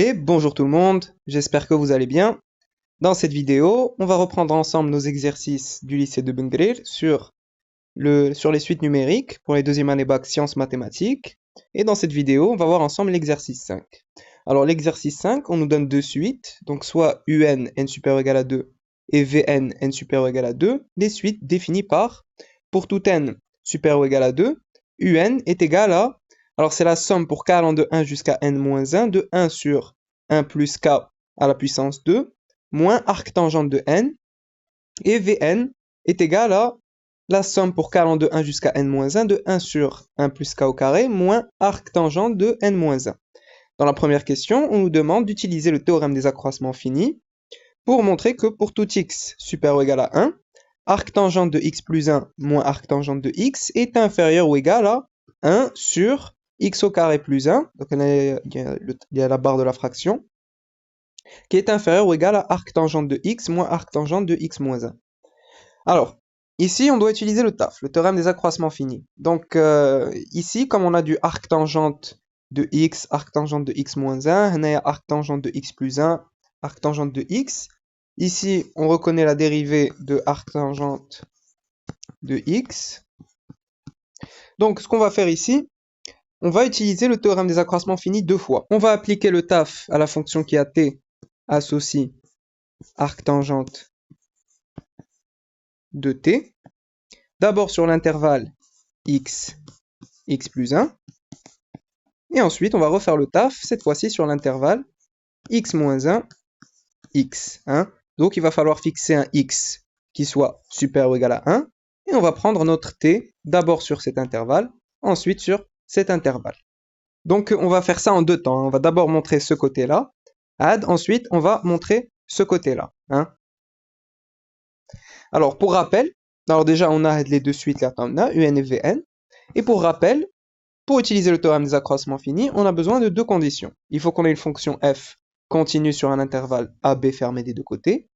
Et bonjour tout le monde, j'espère que vous allez bien. Dans cette vidéo, on va reprendre ensemble nos exercices du lycée de Bengrir sur les suites numériques pour les deuxième année bac sciences mathématiques. Et dans cette vidéo, on va voir ensemble l'exercice 5. Alors l'exercice 5, on nous donne deux suites, donc soit UN n supérieur ou égal à 2 et Vn n supérieur ou égal à 2, les suites définies par, pour tout n supérieur ou égal à 2, UN est égal à, alors c'est la somme pour k allant de 1 jusqu'à n-1 de 1 sur 1 plus k à la puissance 2, moins arctangente de n, et Vn est égal à la somme pour k allant de 1 jusqu'à n-1 de 1 sur 1 plus k au carré, moins arctangente de n-1. Dans la première question, on nous demande d'utiliser le théorème des accroissements finis pour montrer que pour tout x supérieur ou égal à 1, arctangente de x plus 1 moins arctangente de x est inférieur ou égal à 1 sur x au carré plus 1, donc il y a la barre de la fraction, qui est inférieur ou égal à arctangente de x moins arctangente de x moins 1. Alors, ici, on doit utiliser le TAF, le théorème des accroissements finis. Donc, ici, comme on a du arctangente de x, arctangente de x moins 1, on a arctangente de x plus 1, arctangente de x. Ici, on reconnaît la dérivée de arctangente de x. Donc, ce qu'on va faire ici, on va utiliser le théorème des accroissements finis deux fois. On va appliquer le TAF à la fonction qui a t associe arctangente de t. D'abord sur l'intervalle x plus 1. Et ensuite, on va refaire le taf, cette fois-ci sur l'intervalle x moins 1, x. Donc, il va falloir fixer un x qui soit supérieur ou égal à 1. Et on va prendre notre t d'abord sur cet intervalle, ensuite sur cet intervalle. Donc, on va faire ça en deux temps. On va d'abord montrer ce côté-là, add, ensuite, on va montrer ce côté-là. Alors, pour rappel, alors déjà, on a les deux suites, là, on a UN et Vn. Et pour rappel, pour utiliser le théorème des accroissements finis, on a besoin de deux conditions. Il faut qu'on ait une fonction f continue sur un intervalle AB fermé des deux côtés.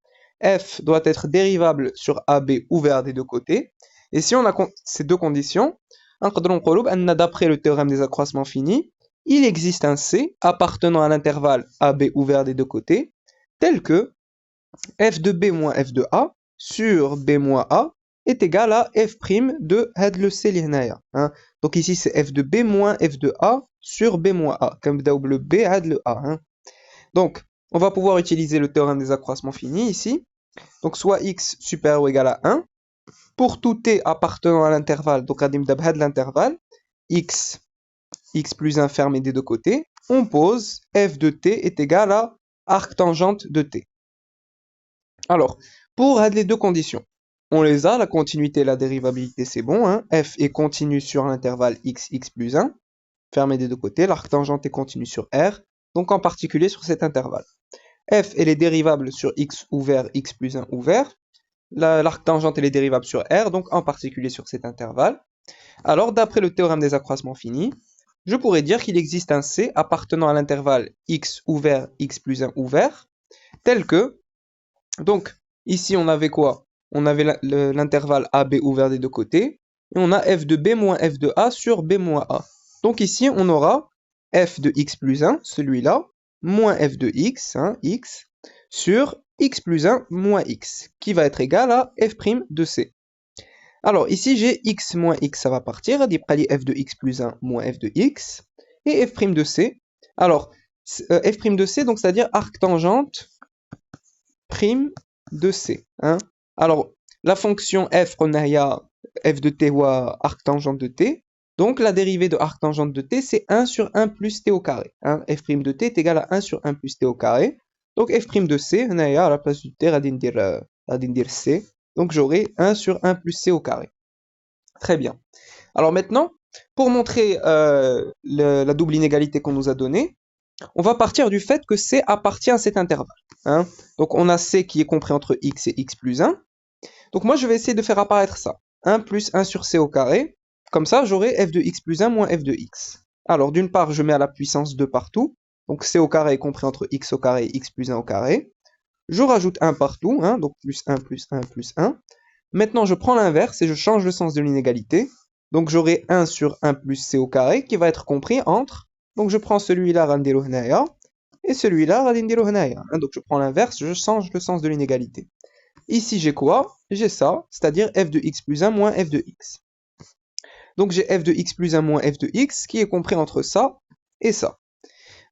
F doit être dérivable sur AB ouvert des deux côtés. Et si on a ces deux conditions, d'après le théorème des accroissements finis, il existe un C appartenant à l'intervalle AB ouvert des deux côtés, tel que f de B moins f de A sur B moins A est égal à f' de had le C l'hnaïa. Donc ici c'est f de B moins f de A sur B moins A, comme le B had le A. Donc on va pouvoir utiliser le théorème des accroissements finis ici. Donc soit x supérieur ou égal à 1, pour tout t appartenant à l'intervalle, donc adim had l'intervalle, x plus 1 fermé des deux côtés, on pose f de t est égal à arctangente de t. Alors, pour les deux conditions, on les a, la continuité et la dérivabilité, c'est bon. F est continu sur l'intervalle x plus 1, fermé des deux côtés. L'arctangente est continue sur R, donc en particulier sur cet intervalle. F, elle est dérivable sur x ouvert, x plus 1 ouvert. L'arctangente, elle est dérivable sur R, donc en particulier sur cet intervalle. Alors, d'après le théorème des accroissements finis, je pourrais dire qu'il existe un C appartenant à l'intervalle x ouvert, x plus 1 ouvert, tel que, donc, ici on avait quoi? On avait l'intervalle AB ouvert des deux côtés, et on a f de B moins f de A sur B moins A. Donc ici on aura f de x plus 1, celui-là, moins f de x, x, sur x plus 1 moins x, qui va être égal à f' de c. Alors ici j'ai x moins x, ça va partir, f de x plus 1 moins f de x, et f' de c. Alors, f' de c, donc c'est-à-dire arctangente prime de c. Alors, la fonction f, on a f de t ou arctangente de t. Donc, la dérivée de arctangente de t, c'est 1 sur 1 plus t au carré. F' de t est égal à 1 sur 1 plus t au carré. Donc, f' de c, on a à la place du t, à dire c. Donc, j'aurai 1 sur 1 plus c au carré. Très bien. Alors maintenant, pour montrer la double inégalité qu'on nous a donnée, on va partir du fait que C appartient à cet intervalle. Donc on a C qui est compris entre x et x plus 1. Donc moi je vais essayer de faire apparaître ça. 1 plus 1 sur C au carré. Comme ça j'aurai f de x plus 1 moins f de x. Alors d'une part je mets à la puissance 2 partout. Donc C au carré est compris entre x au carré et x plus 1 au carré. Je rajoute 1 partout. Donc plus 1 plus 1 plus 1. Maintenant je prends l'inverse et je change le sens de l'inégalité. Donc j'aurai 1 sur 1 plus C au carré qui va être compris entre... Donc je prends celui-là, et celui-là, غادي نديرو هنايا. Donc je prends l'inverse, je change le sens de l'inégalité. Ici, j'ai quoi? J'ai ça, c'est-à-dire f de x plus 1 moins f de x. Donc j'ai f de x plus 1 moins f de x qui est compris entre ça et ça.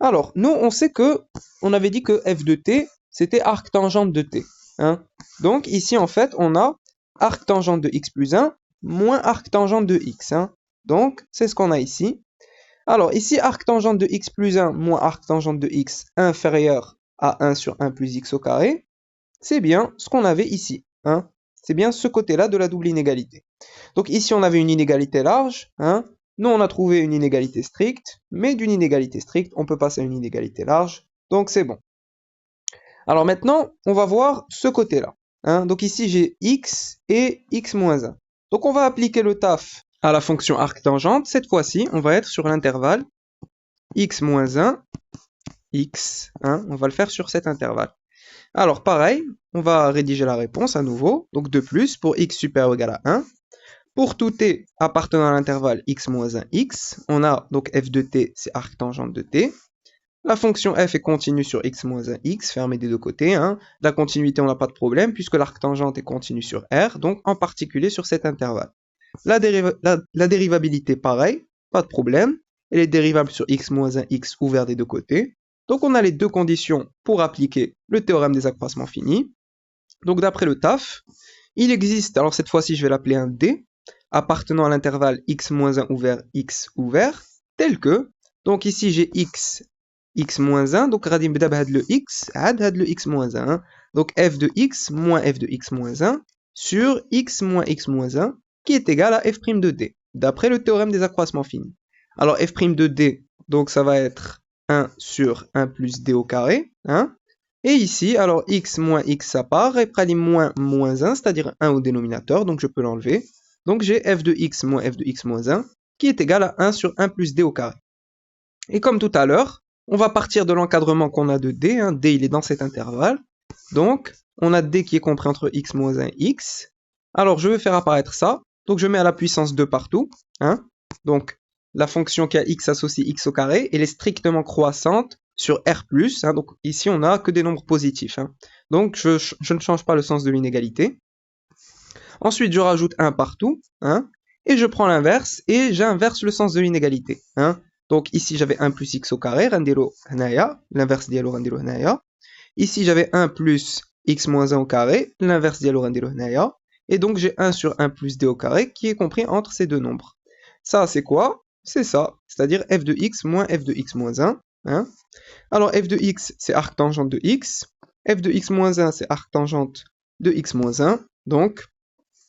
Alors, nous, on sait que, on avait dit que f de t, c'était arc tangente de t. Hein. Donc ici, en fait, on a arc tangente de x plus 1 moins arc tangente de x. Hein. Donc, c'est ce qu'on a ici. Alors, ici, arc tangente de x plus 1 moins arc tangente de x inférieur à 1 sur 1 plus x au carré, c'est bien ce qu'on avait ici. Hein. C'est bien ce côté-là de la double inégalité. Donc ici, on avait une inégalité large. Hein. Nous, on a trouvé une inégalité stricte, mais d'une inégalité stricte, on peut passer à une inégalité large. Donc c'est bon. Alors maintenant, on va voir ce côté-là. Hein. Donc ici, j'ai x et x moins 1. Donc on va appliquer le taf à la fonction arc tangente. Cette fois-ci, on va être sur l'intervalle x moins 1, x. Hein. On va le faire sur cet intervalle. Alors pareil, on va rédiger la réponse à nouveau. Donc 2 plus pour x supérieur ou égal à 1. Pour tout t appartenant à l'intervalle x moins 1, x, on a donc f de t, c'est arc tangente de t. La fonction f est continue sur x moins 1, x, fermée des deux côtés. Hein. La continuité, on n'a pas de problème, puisque l'arc tangente est continue sur R, donc en particulier sur cet intervalle. La dérivabilité, pareil, pas de problème. Elle est dérivable sur x moins 1, x ouvert des deux côtés. Donc on a les deux conditions pour appliquer le théorème des accroissements finis. Donc d'après le taf, il existe, alors cette fois-ci je vais l'appeler un D, appartenant à l'intervalle x moins 1 ouvert, x ouvert, tel que, donc ici j'ai x, x moins 1, donc غادي نبدا بهاد le x, عاد le x moins 1, donc f de x moins f de x moins 1 sur x moins x moins 1, qui est égal à f' de d, d'après le théorème des accroissements finis. Alors f' de d, donc ça va être 1 sur 1 plus d au carré, hein. Et ici, alors x moins x ça part, et pralim moins moins 1, c'est-à-dire 1 au dénominateur, donc je peux l'enlever. Donc j'ai f de x moins f de x moins 1, qui est égal à 1 sur 1 plus d au carré. Et comme tout à l'heure, on va partir de l'encadrement qu'on a de d, hein. D il est dans cet intervalle. Donc, on a d qui est compris entre x moins 1 et x. Alors je vais faire apparaître ça, donc je mets à la puissance 2 partout. Hein. Donc la fonction qui a x associe x au carré, elle est strictement croissante sur R+, hein, donc ici on n'a que des nombres positifs. Hein. Donc je ne change pas le sens de l'inégalité. Ensuite je rajoute 1 partout, hein, et je prends l'inverse, et j'inverse le sens de l'inégalité. Hein. Donc ici j'avais 1 plus x au carré, l'inverse dialo rendelo hanaya. Ici j'avais 1 plus x moins 1 au carré, l'inverse dialo rendelo hanaya. Et donc j'ai 1 sur 1 plus d au carré, qui est compris entre ces deux nombres. Ça c'est quoi? C'est ça, c'est-à-dire f de x moins f de x moins 1. Hein. Alors f de x c'est arc tangente de x, f de x moins 1 c'est arc tangente de x moins 1, donc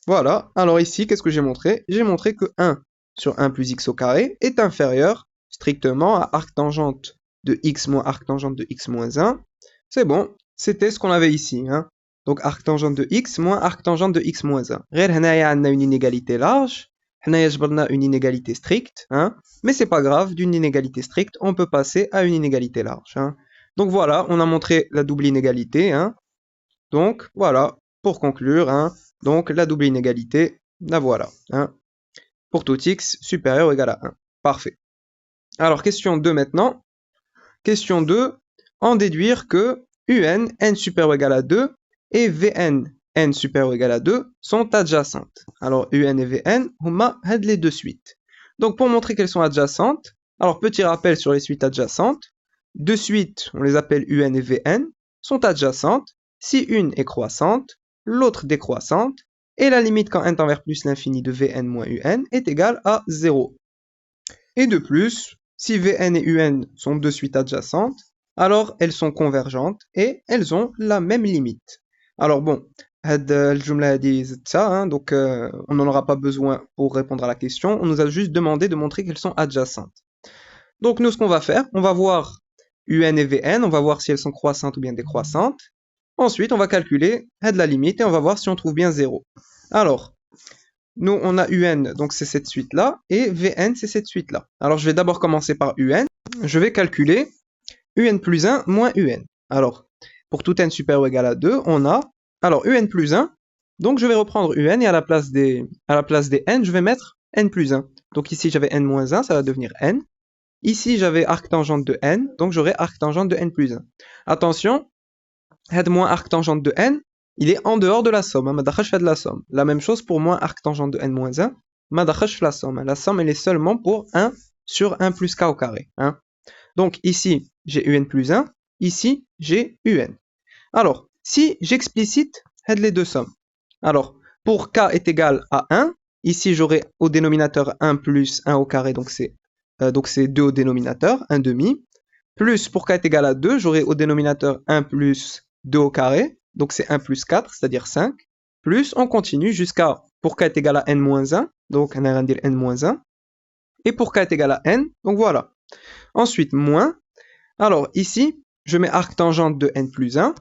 voilà. Alors ici qu'est-ce que j'ai montré? J'ai montré que 1 sur 1 plus x au carré est inférieur strictement à arc tangente de x moins arc tangente de x moins 1, c'est bon, c'était ce qu'on avait ici. Hein. Donc arc tangente de x moins arc tangente de x moins 1. غير هنايا عندنا une inégalité large, هنايا جبرنا une inégalité stricte, hein. Mais c'est pas grave, d'une inégalité stricte, on peut passer à une inégalité large. Hein. Donc voilà, on a montré la double inégalité. Hein. Donc voilà, pour conclure, hein, donc la double inégalité, la voilà. Hein. Pour tout x supérieur ou égal à 1. Parfait. Alors question 2 maintenant. Question 2, en déduire que un, n supérieur ou égal à 2, et vn, n supérieur ou égal à 2, sont adjacentes. Alors un et vn, huma had les deux suites. Donc pour montrer qu'elles sont adjacentes, alors petit rappel sur les suites adjacentes, deux suites, on les appelle un et vn, sont adjacentes si une est croissante, l'autre décroissante, et la limite quand n tend vers plus l'infini de vn moins un est égale à 0. Et de plus, si vn et un sont deux suites adjacentes, alors elles sont convergentes et elles ont la même limite. Alors bon, donc on n'en aura pas besoin pour répondre à la question, on nous a juste demandé de montrer qu'elles sont adjacentes. Donc nous ce qu'on va faire, on va voir un et vn, on va voir si elles sont croissantes ou bien décroissantes. Ensuite on va calculer la limite et on va voir si on trouve bien 0. Alors, nous on a un, donc c'est cette suite là, et vn c'est cette suite là. Alors je vais d'abord commencer par un, je vais calculer un plus 1 moins un. Alors, pour tout n supérieur ou égal à 2, on a, alors un plus 1, donc je vais reprendre un et à la place des n, je vais mettre n plus 1. Donc ici j'avais n moins 1, ça va devenir n. Ici, j'avais arctangente de n, donc j'aurai arctangente de n plus 1. Attention, had moins arctangente de n, il est en dehors de la somme, ma dakhash fait de la somme. La même chose pour moins arctangente de n moins 1, ma dakhash fait la somme. La somme, elle est seulement pour 1 sur 1 plus k au carré. Hein. Donc ici, j'ai un plus 1, ici, j'ai un. Alors, si j'explicite les deux sommes, alors pour k est égal à 1, ici j'aurai au dénominateur 1 plus 1 au carré, donc c'est 2 au dénominateur, 1 demi, plus pour k est égal à 2, j'aurai au dénominateur 1 plus 2 au carré, donc c'est 1 plus 4, c'est-à-dire 5, plus on continue jusqu'à pour k est égal à n moins 1, donc on va dire n moins 1, et pour k est égal à n, donc voilà. Ensuite, moins, alors ici, je mets arctangente de n plus 1,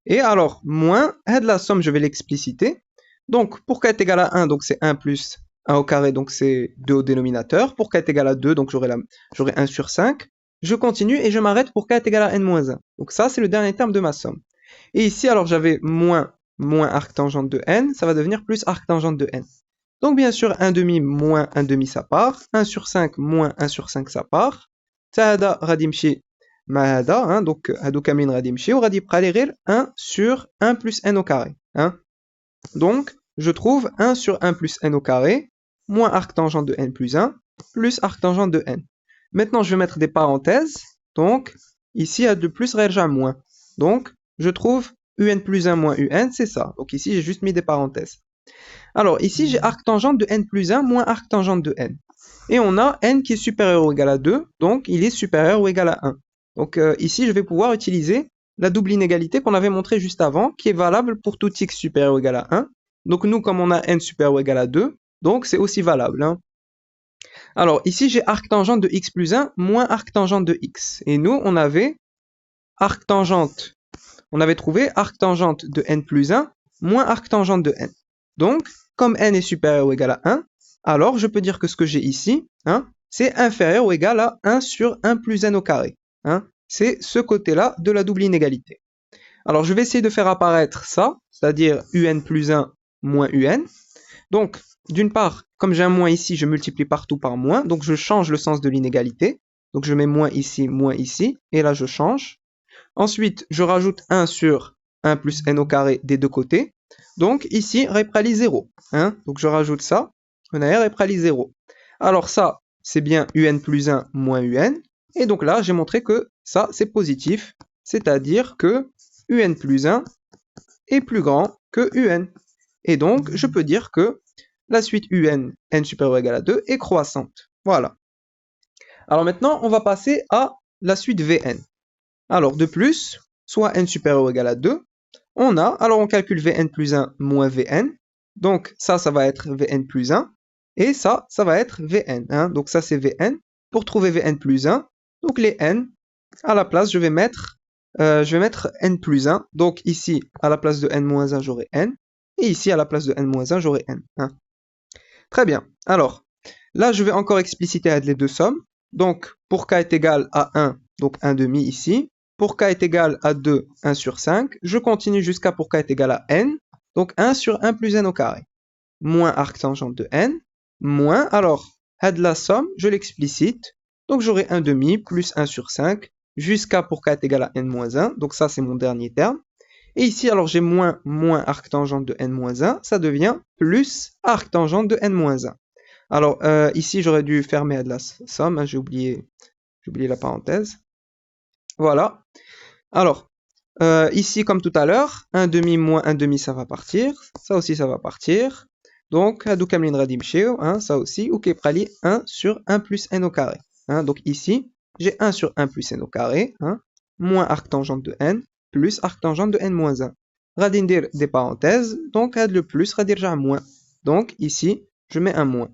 et alors, moins, de la somme, je vais l'expliciter. Donc, pour k est égal à 1, donc c'est 1 plus 1 au carré, donc c'est 2 au dénominateur. Pour k est égal à 2, donc j'aurai 1 sur 5. Je continue et je m'arrête pour k est égal à n-1. Donc ça, c'est le dernier terme de ma somme. Et ici, alors j'avais moins arctangente de n, ça va devenir plus arctangente de n. Donc bien sûr, 1 demi moins 1 demi, ça part. 1 sur 5 moins 1 sur 5, ça part. Ça radimchi hein, donc hadou kamlin غادي يمشي وغادي يبقى لي غير 1 sur 1 plus n au carré. Hein. Donc, je trouve 1 sur 1 plus n au carré, moins arctangente de n plus 1, plus arctangente de n. Maintenant, je vais mettre des parenthèses. Donc, ici, a de plus réagir à moins. Donc, je trouve un plus 1 moins un, c'est ça. Donc ici, j'ai juste mis des parenthèses. Alors, ici, j'ai arctangente de n plus 1 moins arctangente de n. Et on a n qui est supérieur ou égal à 2, donc il est supérieur ou égal à 1. Donc ici, je vais pouvoir utiliser la double inégalité qu'on avait montrée juste avant, qui est valable pour tout x supérieur ou égal à 1. Donc nous, comme on a n supérieur ou égal à 2, donc c'est aussi valable. Hein. Alors ici, j'ai arctangente de x plus 1 moins arctangente de x. Et nous, on avait arctangente, on avait trouvé arctangente de n plus 1 moins arctangente de n. Donc, comme n est supérieur ou égal à 1, alors je peux dire que ce que j'ai ici, hein, c'est inférieur ou égal à 1 sur 1 plus n au carré. Hein. C'est ce côté-là de la double inégalité. Alors je vais essayer de faire apparaître ça, c'est-à-dire un plus 1 moins un. Donc, d'une part, comme j'ai un moins ici, je multiplie partout par moins, donc je change le sens de l'inégalité. Donc je mets moins ici, et là je change. Ensuite, je rajoute 1 sur 1 plus n au carré des deux côtés. Donc ici, réprali 0. Hein. Donc je rajoute ça, on a réprali 0. Alors ça, c'est bien un plus 1 moins un. Et donc là, j'ai montré que ça, c'est positif. C'est-à-dire que un plus 1 est plus grand que un. Et donc, je peux dire que la suite n supérieur ou égal à 2 est croissante. Voilà. Alors maintenant, on va passer à la suite vn. Alors, de plus, soit n supérieur ou égal à 2, alors on calcule vn plus 1 moins vn. Donc ça va être vn plus 1. Et ça va être vn. Hein. Donc ça, c'est vn. Pour trouver vn plus 1, donc les n, à la place, je vais mettre n plus 1. Donc ici, à la place de n moins 1, j'aurai n. Et ici, à la place de n moins 1, j'aurai n. Hein. Très bien. Alors, là, je vais encore expliciter les deux sommes. Donc, pour k est égal à 1, donc 1 demi ici. Pour k est égal à 2, 1 sur 5. Je continue jusqu'à pour k est égal à n. Donc 1 sur 1 plus n au carré. Moins arctangente de n. Moins, alors, la somme, je l'explicite. Donc j'aurai 1 demi plus 1 sur 5 jusqu'à pour k est égal à n moins 1. Donc ça, c'est mon dernier terme. Et ici, alors j'ai moins arctangente de n moins 1. Ça devient plus arctangente de n moins 1. Alors ici, j'aurais dû fermer la somme. Hein, j'ai oublié la parenthèse. Voilà. Alors, ici, comme tout à l'heure, 1 demi moins 1 demi, ça va partir. Ça aussi, ça va partir. Donc, hadou kamlin radim sheo, hein, ça aussi, ou keprali 1 sur 1 plus n au carré. Hein, donc ici, j'ai 1 sur 1 plus n au carré, hein, moins arctangente de n, plus arctangente de n moins 1. Radindir des parenthèses, donc had le plus, radirja moins. Donc ici, je mets un moins.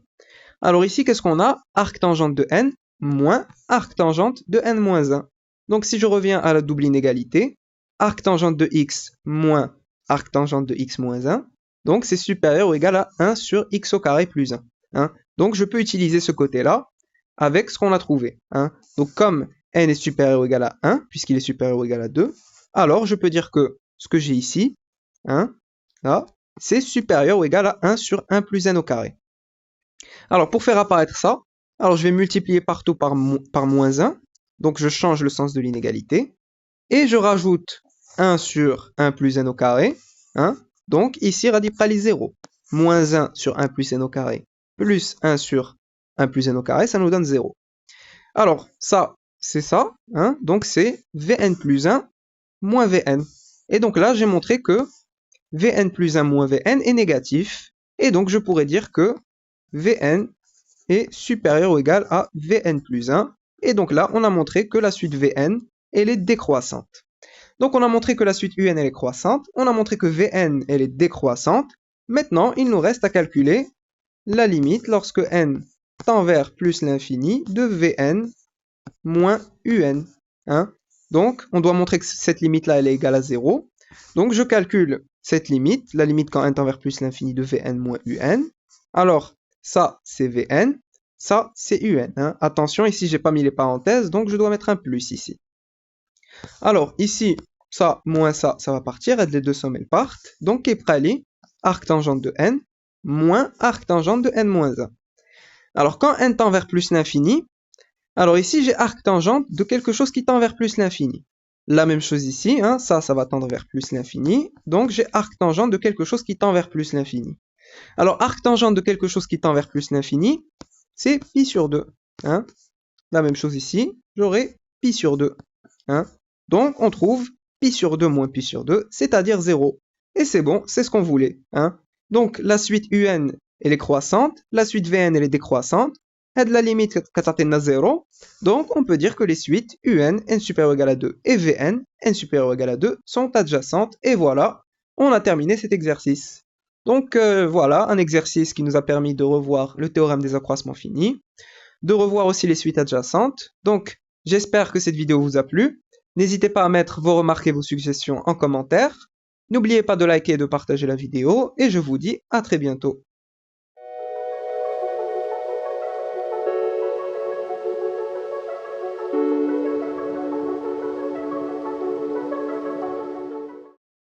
Alors ici, qu'est-ce qu'on a? Arctangente de n moins arctangente de n moins 1. Donc si je reviens à la double inégalité, arctangente de x moins arctangente de x moins 1, donc c'est supérieur ou égal à 1 sur x au carré plus 1. Hein. Donc je peux utiliser ce côté-là avec ce qu'on a trouvé. Hein. Donc comme n est supérieur ou égal à 1, puisqu'il est supérieur ou égal à 2, alors je peux dire que ce que j'ai ici, hein, là, c'est supérieur ou égal à 1 sur 1 plus n au carré. Alors pour faire apparaître ça, Alors, je vais multiplier partout par moins 1. Donc, je change le sens de l'inégalité. Et je rajoute 1 sur 1 plus n au carré. Hein? Donc, ici, radicalise 0. Moins 1 sur 1 plus n au carré plus 1 sur 1 plus n au carré, ça nous donne 0. Alors, ça, c'est ça. Hein? Donc, c'est Vn plus 1 moins Vn. Et donc là, j'ai montré que Vn plus 1 moins Vn est négatif. Et donc, je pourrais dire que Vn est supérieur ou égal à Vn plus 1. Et donc là, on a montré que la suite Vn, elle est décroissante. Donc on a montré que la suite Un, elle est croissante. On a montré que Vn, elle est décroissante. Maintenant, il nous reste à calculer la limite lorsque n tend vers plus l'infini de Vn moins Un. Hein? Donc, on doit montrer que cette limite-là, elle est égale à 0. Donc, je calcule cette limite, la limite quand n tend vers plus l'infini de Vn moins Un. Alors, ça, c'est Vn. Ça, c'est Un. Hein? Attention, ici, j'ai pas mis les parenthèses, donc je dois mettre un plus ici. Alors, ici, ça moins ça va partir, et les deux sommes, elles partent. Donc, Keprali, arctangente de n, moins arctangente de n moins 1. Alors, quand n tend vers plus l'infini, alors ici, j'ai arctangente de quelque chose qui tend vers plus l'infini. La même chose ici, hein, ça va tendre vers plus l'infini. Donc, j'ai arctangente de quelque chose qui tend vers plus l'infini. Alors, arctangente de quelque chose qui tend vers plus l'infini, c'est pi sur 2. Hein. La même chose ici, j'aurai pi sur 2. Hein. Donc, on trouve pi sur 2 moins pi sur 2, c'est-à-dire 0. Et c'est bon, c'est ce qu'on voulait. Hein. Donc, la suite UN, elle est croissante, la suite VN, elle est décroissante, et de la limite qu'atteint à 0. Donc, on peut dire que les suites UN, n supérieur ou égal à 2, et VN, n supérieur ou égal à 2, sont adjacentes. Et voilà, on a terminé cet exercice. Donc, voilà, un exercice qui nous a permis de revoir le théorème des accroissements finis, de revoir aussi les suites adjacentes. Donc, j'espère que cette vidéo vous a plu. N'hésitez pas à mettre vos remarques et vos suggestions en commentaire. N'oubliez pas de liker et de partager la vidéo, et je vous dis à très bientôt.